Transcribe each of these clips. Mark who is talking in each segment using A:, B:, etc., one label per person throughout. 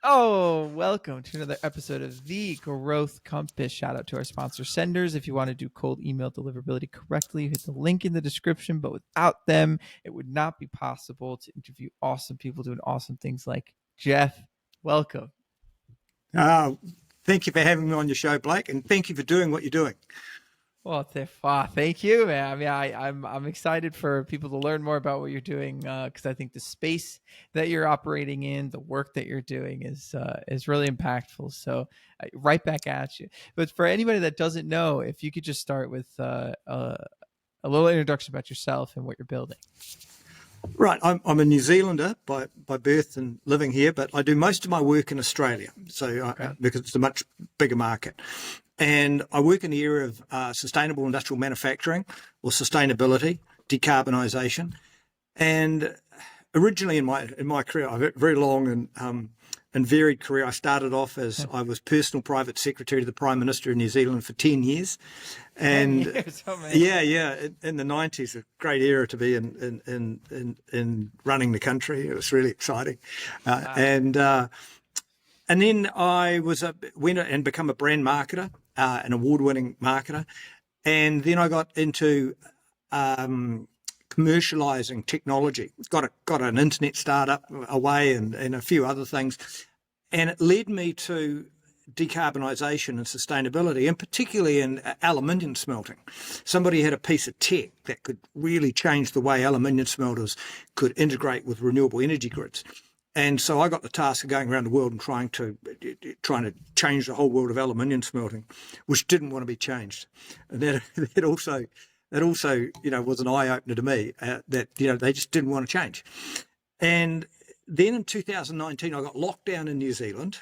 A: Oh, welcome to another episode of The Growth Compass. Shout out to our sponsor senders. If you want to do cold email deliverability correctly, hit the link in the description. But without them, it would not be possible to interview awesome people doing awesome things like Geoff. Welcome.
B: Uh, Thank you for having me on your show, Blake, and thank you for doing what you're doing.
A: Well, thank you, man. I mean, I'm excited for people to learn more about what you're doing because I think the space that you're operating in, the work that you're doing is really impactful. So, right back at you. But for anybody that doesn't know, if you could just start with a little introduction about yourself and what you're building.
B: Right, I'm a New Zealander by birth and living here, but I do most of my work in Australia, because it's a much bigger market. And I work in the area of sustainable industrial manufacturing or sustainability, decarbonisation. And originally in my career, I've had a very long and varied career. I started off as I was personal private secretary to the Prime Minister of New Zealand for 10 years. And
A: 10 years, oh,
B: in the 90s, a great era to be in running the country. It was really exciting. Wow. And then I went and become a brand marketer, an award-winning marketer. And then I got into commercializing technology. Got an internet startup away and a few other things. And it led me to decarbonisation and sustainability, and particularly in aluminium smelting. Somebody had a piece of tech that could really change the way aluminium smelters could integrate with renewable energy grids. And so I got the task of going around the world and trying to change the whole world of aluminium smelting, which didn't want to be changed. And that also, was an eye opener to me that they just didn't want to change. And then in 2019, I got locked down in New Zealand.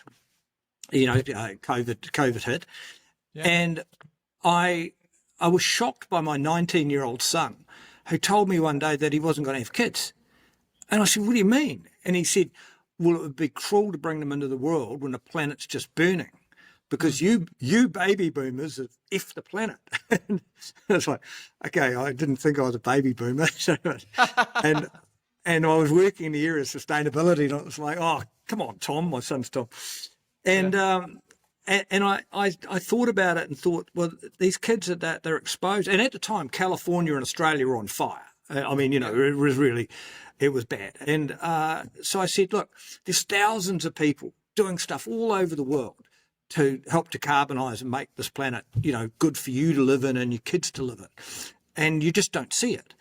B: COVID hit, and I was shocked by my 19-year-old son, who told me one day that he wasn't going to have kids. And I said, "What do you mean?" And he said, "Well, it would be cruel to bring them into the world when the planet's just burning, because you baby boomers have effed the planet." And I was like, okay, I didn't think I was a baby boomer. and I was working in the area of sustainability, and I was like, "Oh, come on, Tom," my son's Tom. And I thought about it and thought, well, these kids they're exposed. And at the time, California and Australia were on fire. It was bad. And so I said, look, there's thousands of people doing stuff all over the world to help decarbonise and make this planet, good for you to live in and your kids to live in. And you just don't see it.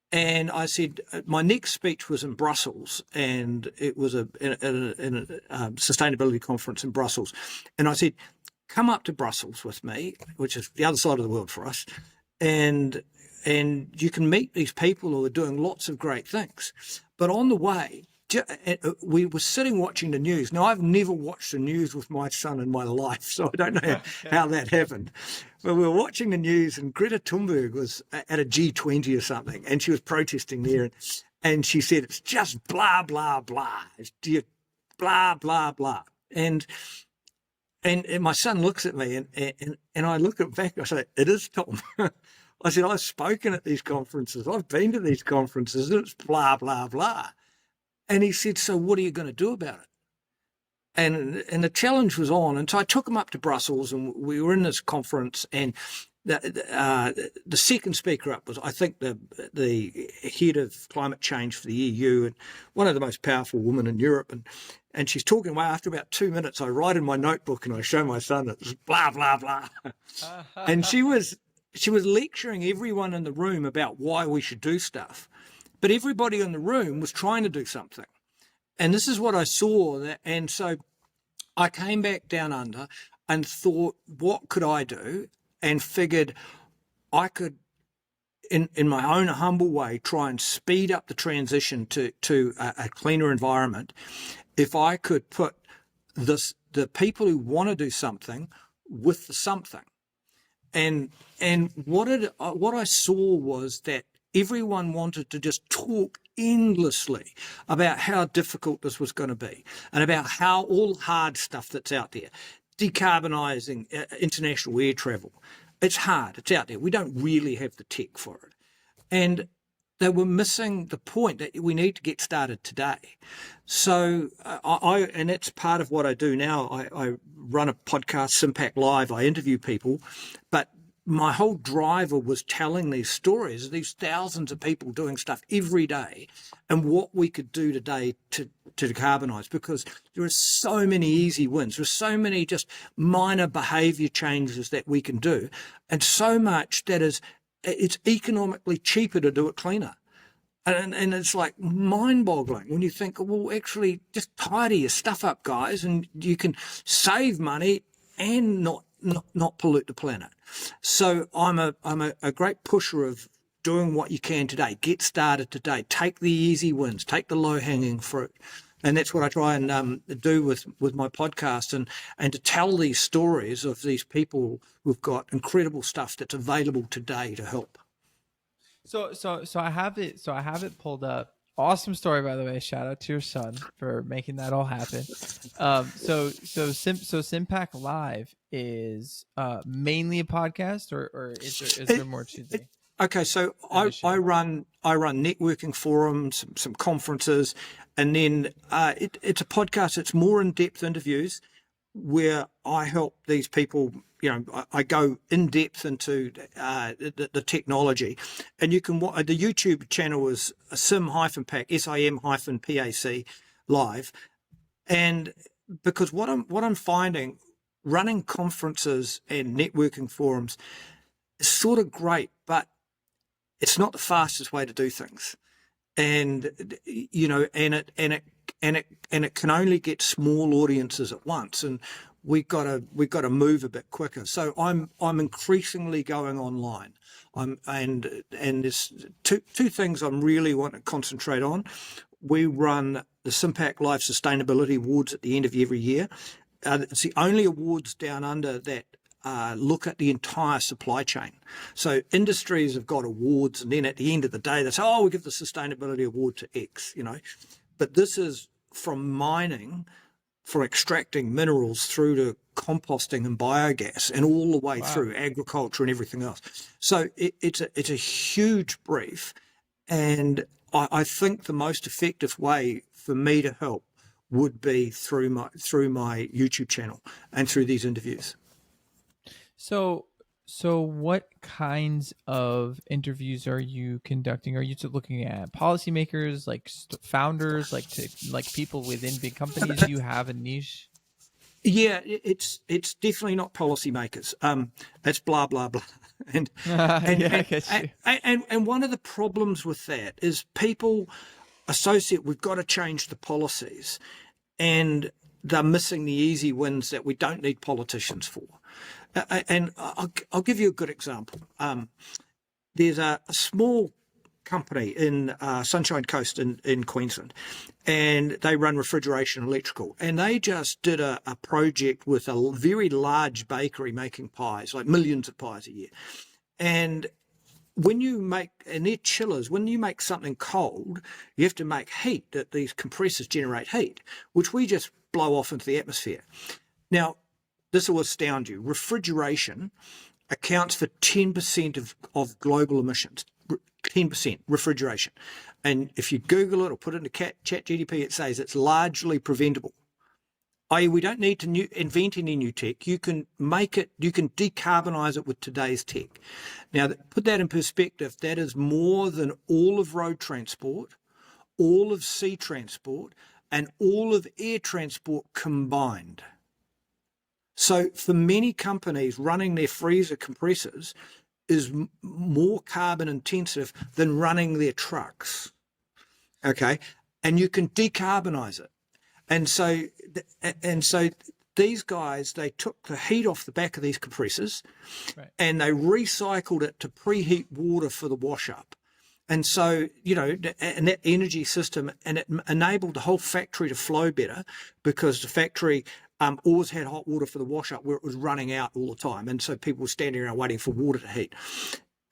B: And I said, my next speech was in Brussels, and it was in a sustainability conference in Brussels. And I said, come up to Brussels with me, which is the other side of the world for us, and you can meet these people who are doing lots of great things. But on the way, we were sitting watching the news. Now, I've never watched the news with my son in my life, so I don't know how that happened. But we were watching the news, and Greta Thunberg was at a G20 or something, and she was protesting there. And she said, "It's just blah, blah, blah. It's blah, blah, blah." And my son looks at me, and I look at back, I say, "It is, Tom." I said, "I've spoken at these conferences. I've been to these conferences, and it's blah, blah, blah." And he said, "So what are you going to do about it?" And the challenge was on. And so I took him up to Brussels, and we were in this conference, and the second speaker up was, I think, the head of climate change for the EU, and one of the most powerful women in Europe. And she's talking away. After about 2 minutes, I write in my notebook and I show my son, it's blah, blah, blah. And she was lecturing everyone in the room about why we should do stuff. But everybody in the room was trying to do something. And this is what I saw. And so I came back down under and thought, what could I do? And figured I could, in my own humble way, try and speed up the transition to a cleaner environment if I could put the people who want to do something with the something. And what I saw was that everyone wanted to just talk endlessly about how difficult this was going to be, and about how all hard stuff that's out there, decarbonising international air travel, it's hard, it's out there. We don't really have the tech for it. And they were missing the point that we need to get started today. So and it's part of what I do now. I run a podcast, SIM-PAC Live. I interview people, but my whole driver was telling these stories, these thousands of people doing stuff every day, and what we could do today to decarbonise, because there are so many easy wins. There's so many just minor behaviour changes that we can do, and so much that it's economically cheaper to do it cleaner. And it's like mind-boggling when you think, well, actually, just tidy your stuff up, guys, and you can save money and not pollute the planet. So I'm a great pusher of doing what you can today. Get started today. Take the easy wins. Take the low-hanging fruit. And that's what I try and do with my podcast, and to tell these stories of these people who've got incredible stuff that's available today to help.
A: So I have it. So I have it pulled up. Awesome story, by the way. Shout out to your son for making that all happen. So SIM-PAC Live is mainly a podcast, or is there more to the?
B: Okay, so I run networking forums, some conferences, and then it's a podcast. It's more in-depth interviews where I help these people. You know, I go in depth into the technology, and you can the YouTube channel is SIM-PAC, SIM-PAC Live, and because what I'm finding, running conferences and networking forums is sort of great, but it's not the fastest way to do things, and you know, and it can only get small audiences at once, and we've got to move a bit quicker. So I'm increasingly going online. And there's two things I'm really want to concentrate on. We run the SIM-PAC Live Sustainability Awards at the end of every year. It's the only awards down under that look at the entire supply chain. So industries have got awards, and then at the end of the day they say, oh, we give the sustainability award to X, you know. But this is from mining, for extracting minerals, through to composting and biogas, and all the way through agriculture and everything else. So it's a huge brief, and I think the most effective way for me to help would be through my YouTube channel and through these interviews.
A: So what kinds of interviews are you conducting? Are you looking at policymakers, like founders, like people within big companies? Do you have a niche?
B: Yeah, it's definitely not policymakers. It's blah blah blah, and one of the problems with that is people associate we've got to change the policies, and they're missing the easy wins that we don't need politicians for. And I'll give you a good example. There's a small company in Sunshine Coast in Queensland, and they run refrigeration electrical, and they just did a project with a very large bakery making pies, like millions of pies a year. And when you make, and they're chillers, when you make something cold, you have to make heat, that these compressors generate heat, which we just blow off into the atmosphere. Now, this will astound you. Refrigeration accounts for 10% of global emissions. 10% refrigeration. And if you Google it or put it into ChatGPT, it says it's largely preventable. I.e., we don't need to invent any new tech. You can make it, you can decarbonize it with today's tech. Now, put that in perspective, that is more than all of road transport, all of sea transport, and all of air transport combined. So for many companies, running their freezer compressors is more carbon intensive than running their trucks. Okay, and you can decarbonize it. And so these guys, they took the heat off the back of these compressors, right, and they recycled it to preheat water for the wash up. And so, you know, and that energy system, and it enabled the whole factory to flow better, because the factory always had hot water for the wash up where it was running out all the time. And so people were standing around waiting for water to heat.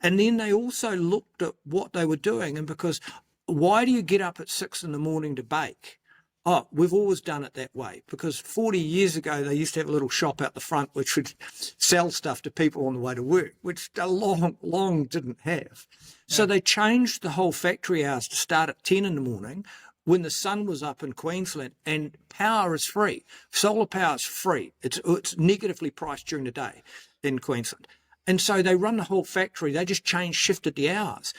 B: And then they also looked at what they were doing. And because why do you get up at 6 a.m. to bake? oh, we've always done it that way, because 40 years ago they used to have a little shop out the front which would sell stuff to people on the way to work, which they long didn't have. So they changed the whole factory hours to start at 10 in the morning when the sun was up in Queensland, and power is free. Solar power is free. It's negatively priced during the day in Queensland. And so they run the whole factory. They just shifted the hours.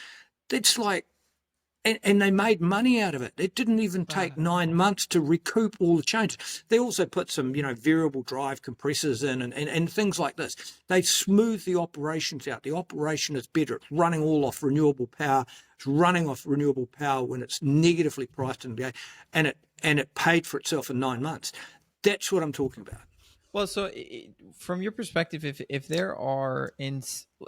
B: It's like, and they made money out of it. It didn't even take 9 months to recoup all the changes. They also put some, variable drive compressors in and things like this. They smooth the operations out. The operation is better. It's running all off renewable power. It's running off renewable power when it's negatively priced in the day, and it paid for itself in 9 months. That's what I'm talking about.
A: Well, so from your perspective, if there are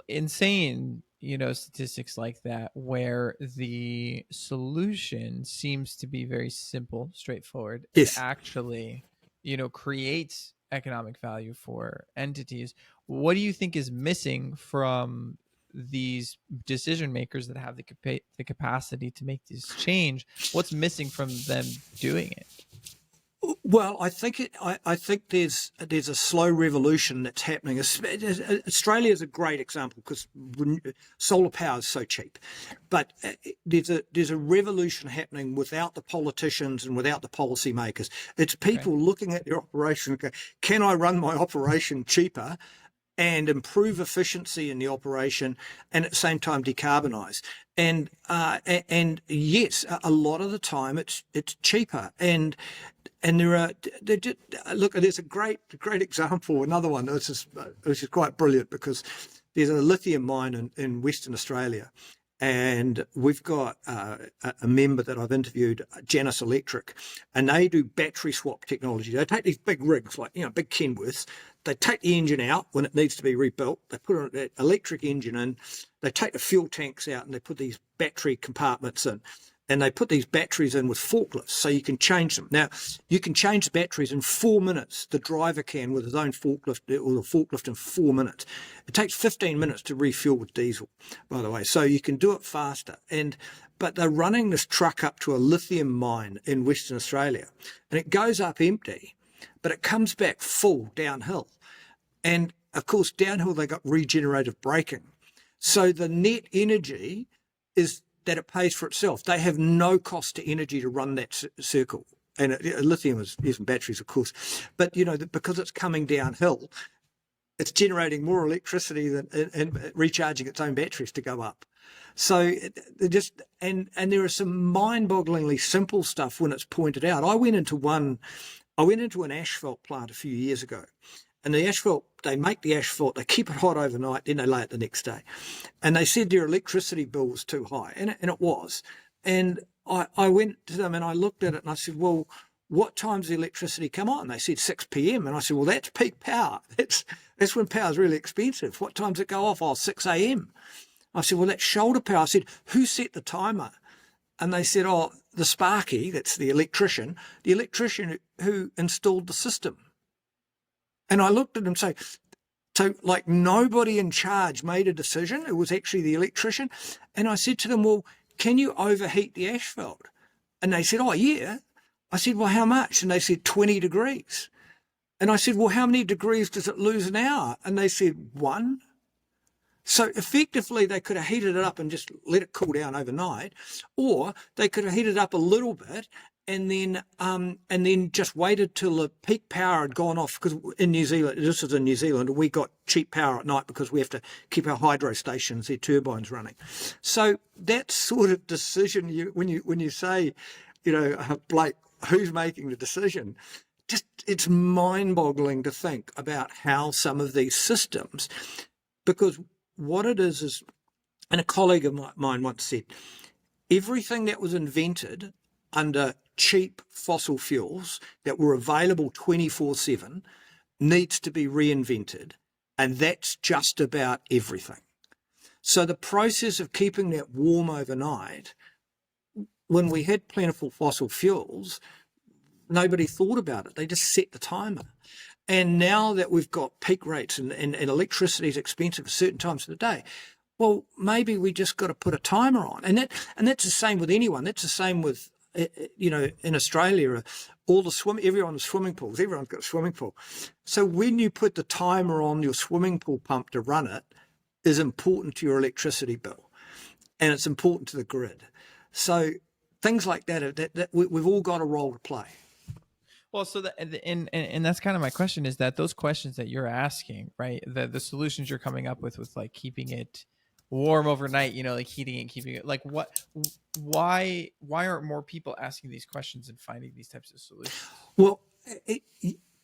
A: insane, statistics like that, where the solution seems to be very simple, straightforward,
B: Yes.
A: it actually, creates economic value for entities, what do you think is missing from these decision makers that have the capacity to make this change? What's missing from them doing it?
B: Well, I think there's a slow revolution that's happening. Australia is a great example because solar power is so cheap, but there's a revolution happening without the politicians and without the policymakers. It's people looking at their operation and go, can I run my operation cheaper and improve efficiency in the operation, and at the same time decarbonise? And yes, a lot of the time it's cheaper, and there's a great example, another one which is quite brilliant, because there's a lithium mine in Western Australia, and we've got a member that I've interviewed, Janus Electric, and they do battery swap technology. They take these big rigs, like big Kenworths. They take the engine out when it needs to be rebuilt. They put an electric engine in. They take the fuel tanks out and they put these battery compartments in. And they put these batteries in with forklifts, so you can change them. Now, you can change the batteries in 4 minutes. The driver can with his own forklift, or the forklift in 4 minutes. It takes 15 minutes to refuel with diesel, by the way. So you can do it faster. But they're running this truck up to a lithium mine in Western Australia, and it goes up empty, but it comes back full downhill. And of course, downhill they got regenerative braking. So the net energy is that it pays for itself. They have no cost to energy to run that circle. And lithium is using batteries, of course. But, because it's coming downhill, it's generating more electricity and recharging its own batteries to go up. So and there are some mind-bogglingly simple stuff when it's pointed out. I went into an asphalt plant a few years ago. And the asphalt, they make the asphalt, they keep it hot overnight, then they lay it the next day. And they said their electricity bill was too high, and it was. And I went to them and I looked at it and I said, well, what time's the electricity come on? They said 6 p.m. And I said, well, that's peak power. That's when power's really expensive. What time does it go off? Oh, 6 a.m. I said, well, that's shoulder power. I said, who set the timer? And they said, oh, the Sparky, that's the electrician who installed the system. And I looked at them and so like nobody in charge made a decision. It was actually the electrician. And I said to them, well, can you overheat the asphalt? And they said, oh, yeah. I said, well, how much? And they said 20 degrees. And I said, well, how many degrees does it lose an hour? And they said 1. So effectively, they could have heated it up and just let it cool down overnight, or they could have heated it up a little bit and then just waited till the peak power had gone off. Because in New Zealand, this is in New Zealand, we got cheap power at night because we have to keep our hydro stations, their turbines running. So that sort of decision, when you say, Blake, who's making the decision? Just it's mind-boggling to think about how some of these systems, because what it is, and a colleague of mine once said, everything that was invented under cheap fossil fuels that were available 24/7 needs to be reinvented, and that's just about everything. So the process of keeping that warm overnight, when we had plentiful fossil fuels, nobody thought about it. They just set the timer. And now that we've got peak rates and electricity is expensive at certain times of the day, well, maybe we just got to put a timer on. And that's the same with anyone. That's the same with in Australia, everyone's swimming pools, everyone's got a swimming pool. So when you put the timer on your swimming pool pump to run it, is important to your electricity bill, and it's important to the grid. So things like that we've all got a role to play.
A: Well, so that and that's kind of my question, is that those questions that you're asking, right? The solutions you're coming up with like keeping it warm overnight, like heating it, keeping it, like why aren't more people asking these questions and finding these types of solutions?
B: Well,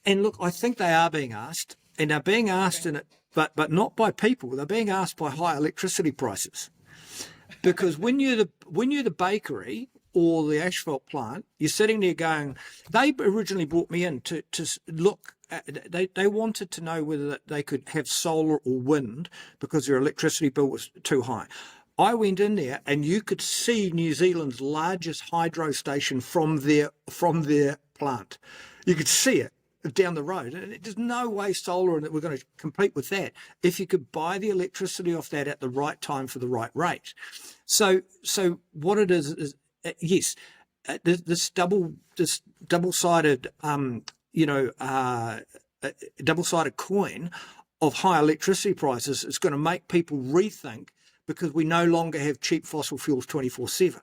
B: and look, I think they are being asked, and they're being asked but not by people. They're being asked by high electricity prices, because when you're the bakery or the asphalt plant, you're sitting there going, they originally brought me in to look at, they wanted to know whether they could have solar or wind because their electricity bill was too high. I went in there and you could see New Zealand's largest hydro station from their plant. You could see it down the road, and there's no way solar and that we're going to compete with that if you could buy the electricity off that at the right time for the right rate. So what it is yes, this double-sided double-sided coin of high electricity prices is going to make people rethink, because we no longer have cheap fossil fuels 24/7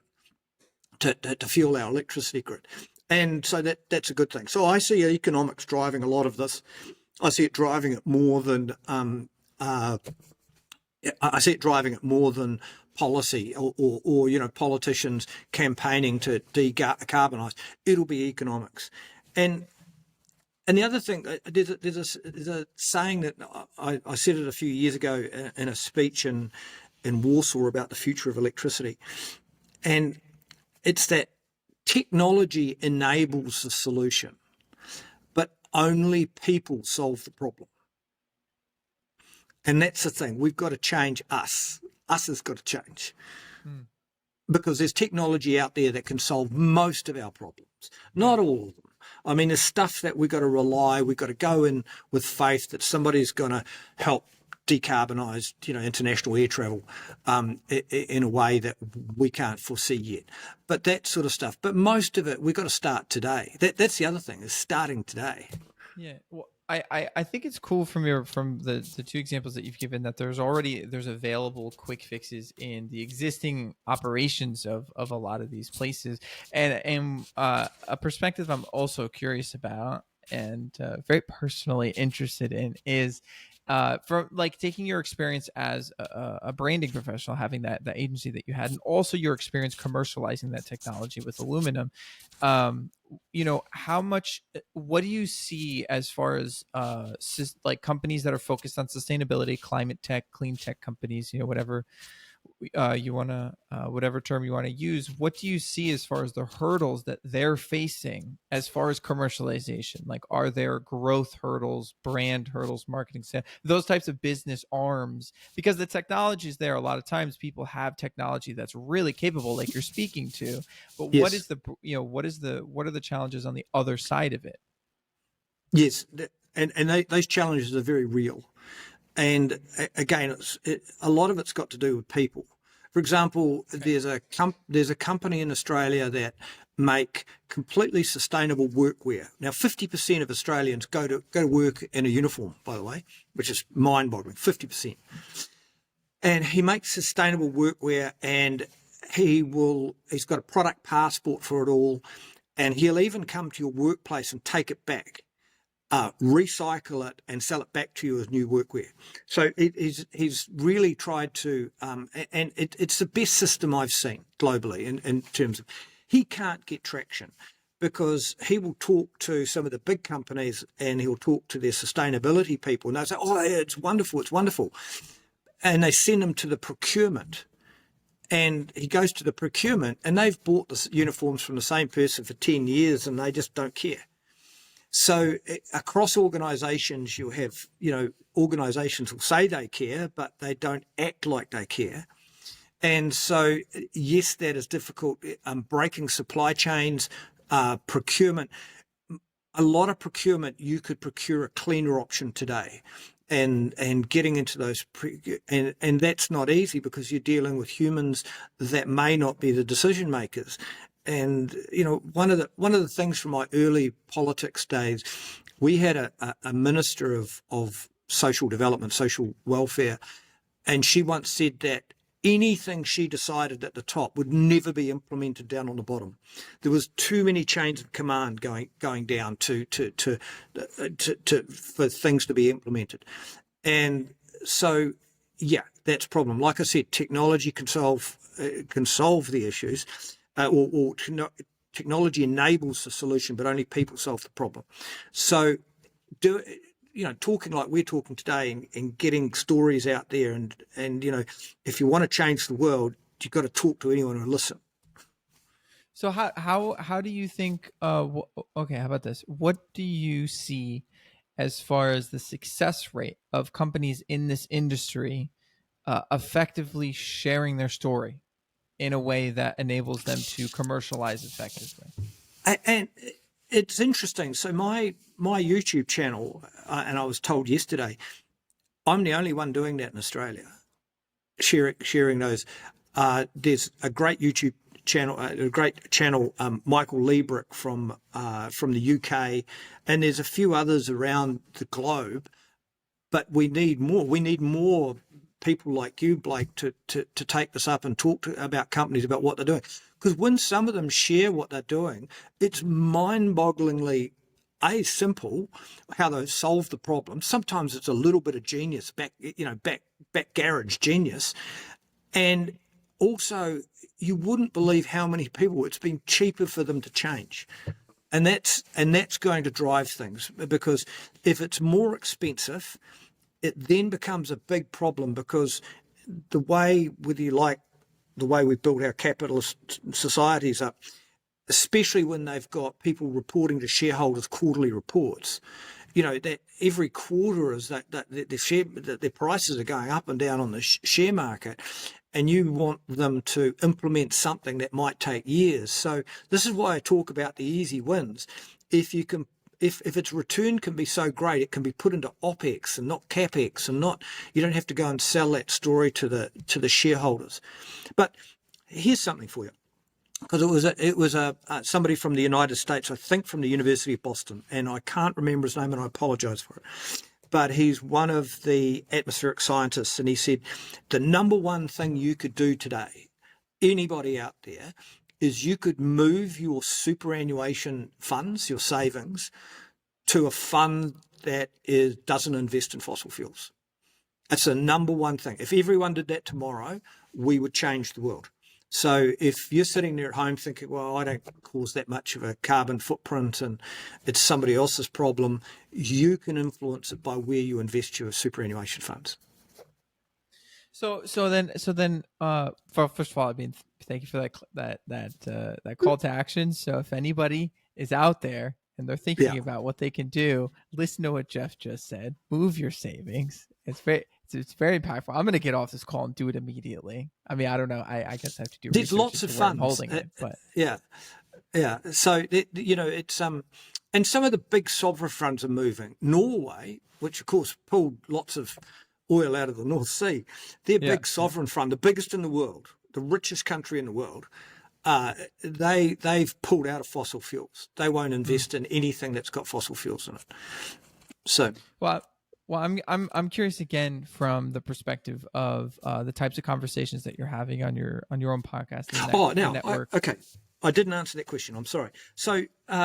B: to fuel our electricity grid. And so that's a good thing. So I see economics driving a lot of this. I see it driving it more than policy or politicians campaigning to decarbonise. It'll be economics. And the other thing, there's a saying that I said it a few years ago in a speech in Warsaw about the future of electricity, and it's that technology enables the solution, but only people solve the problem. And that's the thing. We've got to change us. Us has got to change. Because there's technology out there that can solve most of our problems, not all of them. I mean, there's stuff that we've got to go in with faith that somebody's going to help decarbonise, international air travel in a way that we can't foresee yet. But that sort of stuff. But most of it, we've got to start today. That's the other thing, is starting today.
A: Yeah. Well, I think it's cool from the two examples that you've given that there's available quick fixes in the existing operations of a lot of these places, and a perspective I'm also curious about and very personally interested in is from like taking your experience as a branding professional, having that agency that you had, and also your experience commercializing that technology with aluminum. What do you see as far as like companies that are focused on sustainability, climate tech, clean tech companies, whatever whatever term you want to use? What do you see as far as the hurdles that they're facing as far as commercialization? Like, are there growth hurdles, brand hurdles, marketing, those types of business arms? Because the technology is there. A lot of times people have technology that's really capable, like you're speaking to, but
B: Yes.
A: what are the challenges on the other side of it?
B: Yes. And those challenges are very real. And again, a lot of it's got to do with people. For example, there's a company in Australia that make completely sustainable workwear. Now, 50% of Australians go to work in a uniform, by the way, which is mind-boggling. 50%. And he makes sustainable workwear, and he's got a product passport for it all, and he'll even come to your workplace and take it back. Recycle it and sell it back to you as new workwear. So he's really tried to, and it's the best system I've seen globally in terms of, he can't get traction because he will talk to some of the big companies and he'll talk to their sustainability people, and they'll say, oh, yeah, it's wonderful. And they send him to the procurement. And he goes to the procurement, and they've bought the uniforms from the same person for 10 years and they just don't care. So across organisations, you have, organisations will say they care, but they don't act like they care. And so, yes, that is difficult. Breaking supply chains, procurement. A lot of procurement, you could procure a cleaner option today. And getting into those, and that's not easy because you're dealing with humans that may not be the decision makers. And one of the things from my early politics days, we had a minister of social development, social welfare, and she once said that anything she decided at the top would never be implemented down on the bottom. There was too many chains of command going down to for things to be implemented. And so, yeah, that's a problem. Like I said, technology can solve the issues, or technology enables the solution, but only people solve the problem. So, talking like we're talking today and getting stories out there, and if you want to change the world, you've got to talk to anyone who listen.
A: So how do you think? Okay, how about this? What do you see as far as the success rate of companies in this industry effectively sharing their story in a way that enables them to commercialize effectively?
B: And it's interesting. So my YouTube channel, and I was told yesterday, I'm the only one doing that in Australia, sharing those. There's a great YouTube channel, Michael Liebrick from the UK, and there's a few others around the globe. But we need more. We need more people like you, Blake, to take this up and talk about companies about what they're doing. Because when some of them share what they're doing, it's mind-bogglingly simple how they solve the problem. Sometimes it's a little bit of genius, back garage genius, and also you wouldn't believe how many people it's been cheaper for them to change. And that's going to drive things, because if it's more expensive, it then becomes a big problem, because the way we've built our capitalist societies up, especially when they've got people reporting to shareholders quarterly reports, that every quarter is that their prices are going up and down on the share market, and you want them to implement something that might take years. So this is why I talk about the easy wins. If its return can be so great, it can be put into OPEX and not CAPEX, and you don't have to go and sell that story to the shareholders. But here's something for you, because it was somebody from the United States, I think from the University of Boston, and I can't remember his name, and I apologize for it. But he's one of the atmospheric scientists, and he said the number one thing you could do today, anybody out there, is you could move your superannuation funds, your savings, to a fund that doesn't invest in fossil fuels. That's the number one thing. If everyone did that tomorrow, we would change the world. So if you're sitting there at home thinking, well, I don't cause that much of a carbon footprint and it's somebody else's problem, you can influence it by where you invest your superannuation funds.
A: So then, first of all, I mean, thank you for that call to action. So if anybody is out there and they're thinking about what they can do, listen to what Geoff just said. Move your savings. It's very impactful. I'm going to get off this call and do it immediately. I mean, I don't know. I guess I have to do.
B: There's lots of funds
A: holding it, but
B: yeah. So it's and some of the big sovereign funds are moving. Norway, which of course pulled lots of oil out of the North Sea, their big sovereign fund, the biggest in the world, the richest country in the world, they've pulled out of fossil fuels. They won't invest in anything that's got fossil fuels in it. So
A: well, I'm curious again from the perspective of the types of conversations that you're having on your own podcast.
B: Okay. I didn't answer that question. I'm sorry. So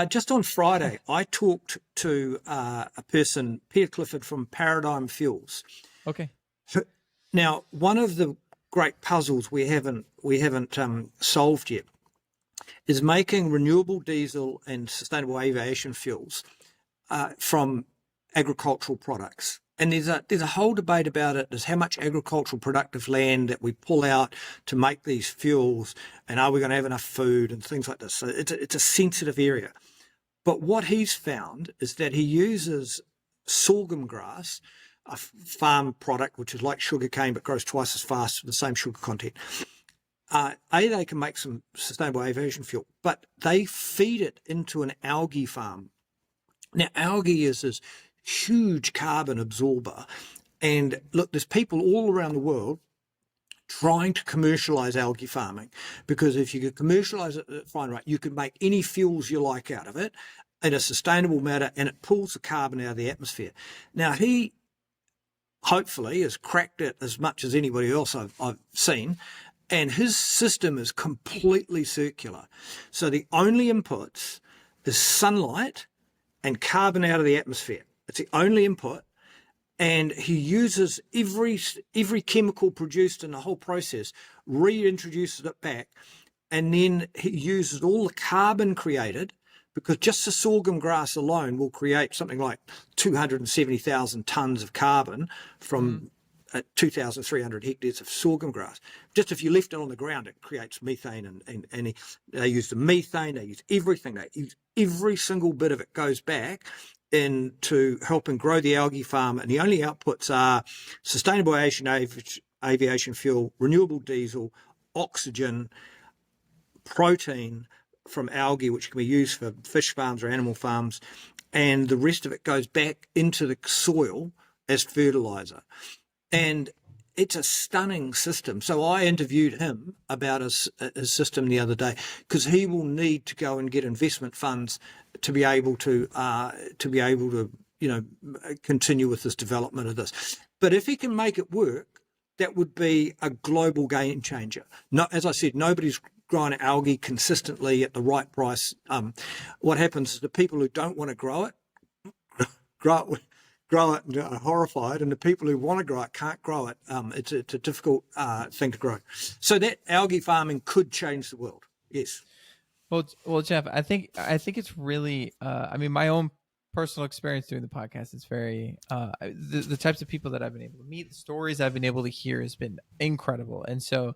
B: just on Friday, I talked to a person, Peter Clifford from Paradigm Fuels.
A: Okay.
B: Now, one of the great puzzles we haven't solved yet is making renewable diesel and sustainable aviation fuels from agricultural products. And there's a whole debate about it. There's how much agricultural productive land that we pull out to make these fuels, and are we going to have enough food and things like this. So it's a sensitive area. But what he's found is that he uses sorghum grass, a farm product which is like sugarcane but grows twice as fast with the same sugar content. They can make some sustainable aviation fuel, but they feed it into an algae farm. Now, algae is this huge carbon absorber. And look, there's people all around the world trying to commercialize algae farming, because if you could commercialize it at fine rate, you could make any fuels you like out of it in a sustainable manner, and it pulls the carbon out of the atmosphere. Now, he hopefully has cracked it as much as anybody else I've seen, and his system is completely circular. So the only inputs is sunlight and carbon out of the atmosphere. It's the only input. And he uses every chemical produced in the whole process, reintroduces it back, and then he uses all the carbon created, because just the sorghum grass alone will create something like 270,000 tonnes of carbon from 2,300 hectares of sorghum grass. Just if you left it on the ground, it creates methane, and they use the methane, they use everything, they use every single bit of it goes back into helping grow the algae farm, and the only outputs are sustainable aviation fuel, renewable diesel, oxygen, protein from algae, which can be used for fish farms or animal farms, and the rest of it goes back into the soil as fertilizer. And it's a stunning system. So I interviewed him about his system the other day, because he will need to go and get investment funds to be able to continue with this development of this. But if he can make it work, that would be a global game changer. No, as I said, nobody's growing algae consistently at the right price. What happens is the people who don't want to grow it and are horrified, and the people who want to grow it can't grow it. It's a difficult thing to grow. So that algae farming could change the world. Yes.
A: Well, Geoff, I think it's really. I mean, my own personal experience doing the podcast is very. The types of people that I've been able to meet, the stories I've been able to hear, has been incredible. And so,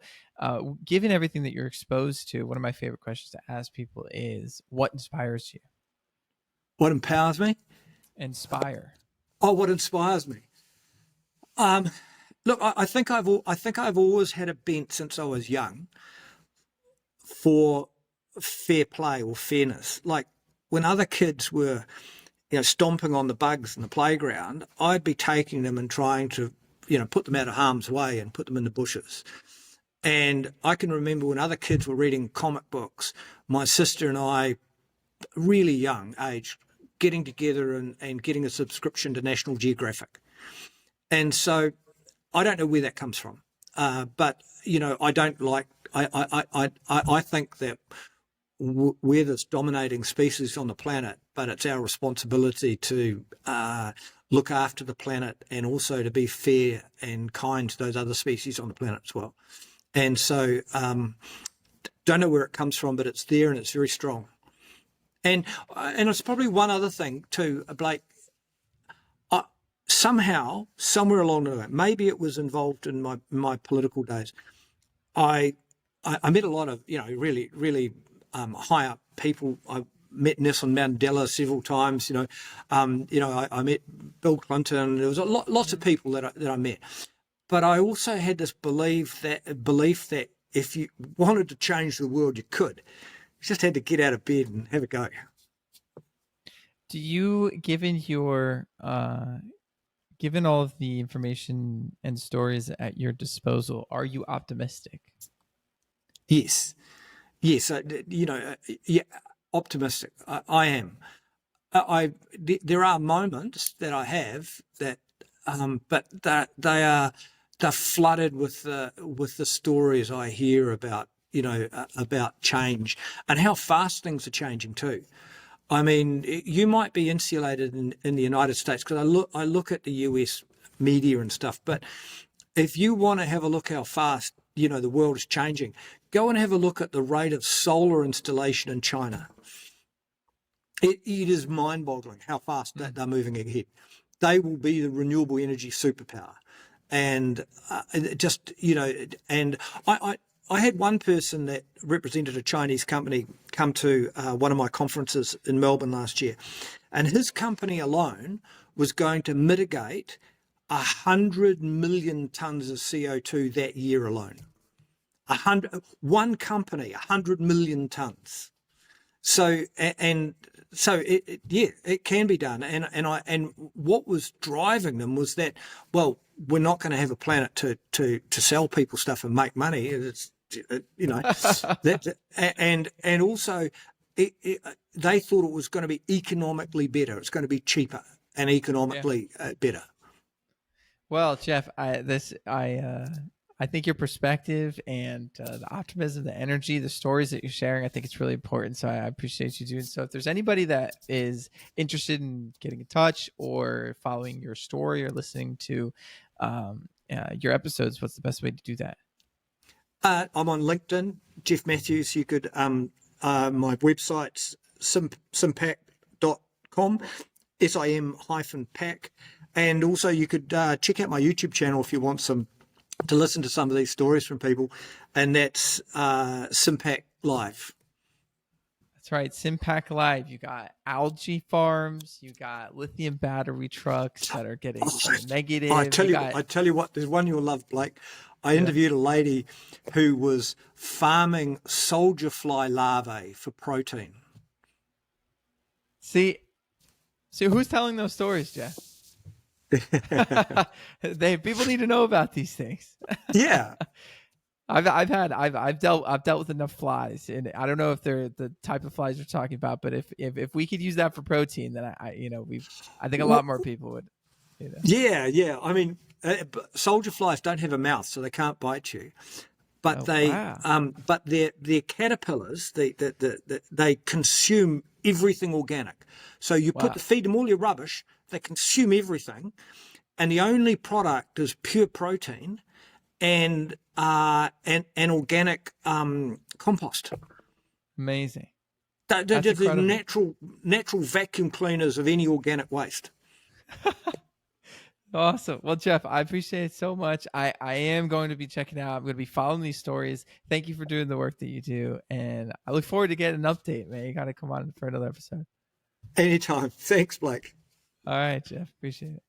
A: given everything that you're exposed to, one of my favorite questions to ask people is, "What inspires you?"
B: What empowers me?
A: Inspire.
B: Oh, what inspires me? Look, I think I've always had a bent since I was young for fair play or fairness. Like when other kids were, stomping on the bugs in the playground, I'd be taking them and trying to, put them out of harm's way and put them in the bushes. And I can remember when other kids were reading comic books, my sister and I, really young age, getting together and getting a subscription to National Geographic. And so I don't know where that comes from. But, I don't like, I think that we're this dominating species on the planet, but it's our responsibility to look after the planet and also to be fair and kind to those other species on the planet as well. And so don't know where it comes from, but it's there and it's very strong. And it's probably one other thing too, Blake. Somehow, somewhere along the way, maybe it was involved in my political days, I met a lot of really high up people. I met Nelson Mandela several times. I met Bill Clinton. There was lots of people that I met. But I also had this belief that if you wanted to change the world, you could. You just had to get out of bed and have a go.
A: Do you, given all of the information and stories at your disposal, are you optimistic?
B: Yes, optimistic. I am. There are moments that I have that, but they're flooded with the stories I hear about change and how fast things are changing too. I mean, you might be insulated in the United States, because I look at the US media and stuff, but if you want to have a look how fast the world is changing, go and have a look at the rate of solar installation in China. It is mind-boggling how fast they're moving ahead. They will be the renewable energy superpower, and and I had one person that represented a Chinese company come to one of my conferences in Melbourne last year, and his company alone was going to mitigate 100 million tonnes of CO2 that year alone. One company, 100 million tonnes. So, and So it can be done, and what was driving them was that, well, we're not going to have a planet to sell people stuff and make money. It's that, and also they thought it was going to be economically better. It's going to be cheaper and economically better.
A: Well, Geoff, I think your perspective and the optimism, the energy, the stories that you're sharing, I think it's really important. So I appreciate you doing so. If there's anybody that is interested in getting in touch or following your story or listening to your episodes, what's the best way to do that?
B: I'm on LinkedIn, Geoff Matthews. You could my website's SIM-PAC.com, SIM-PAC, and also you could check out my YouTube channel if you want to listen to some of these stories from people, and that's SIM-PAC Live.
A: That's right, SIM-PAC Live. You got algae farms, you got lithium battery trucks that are getting negative.
B: I tell you what, there's one you'll love, Blake. I interviewed a lady who was farming soldier fly larvae for protein.
A: See, who's telling those stories, Geoff? People need to know about these things.
B: Yeah.
A: I've dealt with enough flies, and I don't know if they're the type of flies we're talking about, but if we could use that for protein, then I think a lot more people would.
B: Yeah. I mean, soldier flies don't have a mouth, so they can't bite you. But but their caterpillars, they consume everything organic. So you feed them all your rubbish, they consume everything, and the only product is pure protein and organic compost.
A: Amazing.
B: They're the natural vacuum cleaners of any organic waste.
A: Awesome. Well, Geoff, I appreciate it so much. I am going to be checking out. I'm going to be following these stories. Thank you for doing the work that you do. And I look forward to getting an update, man. You got to come on for another episode.
B: Anytime. Thanks, Blake.
A: All right, Geoff. Appreciate it.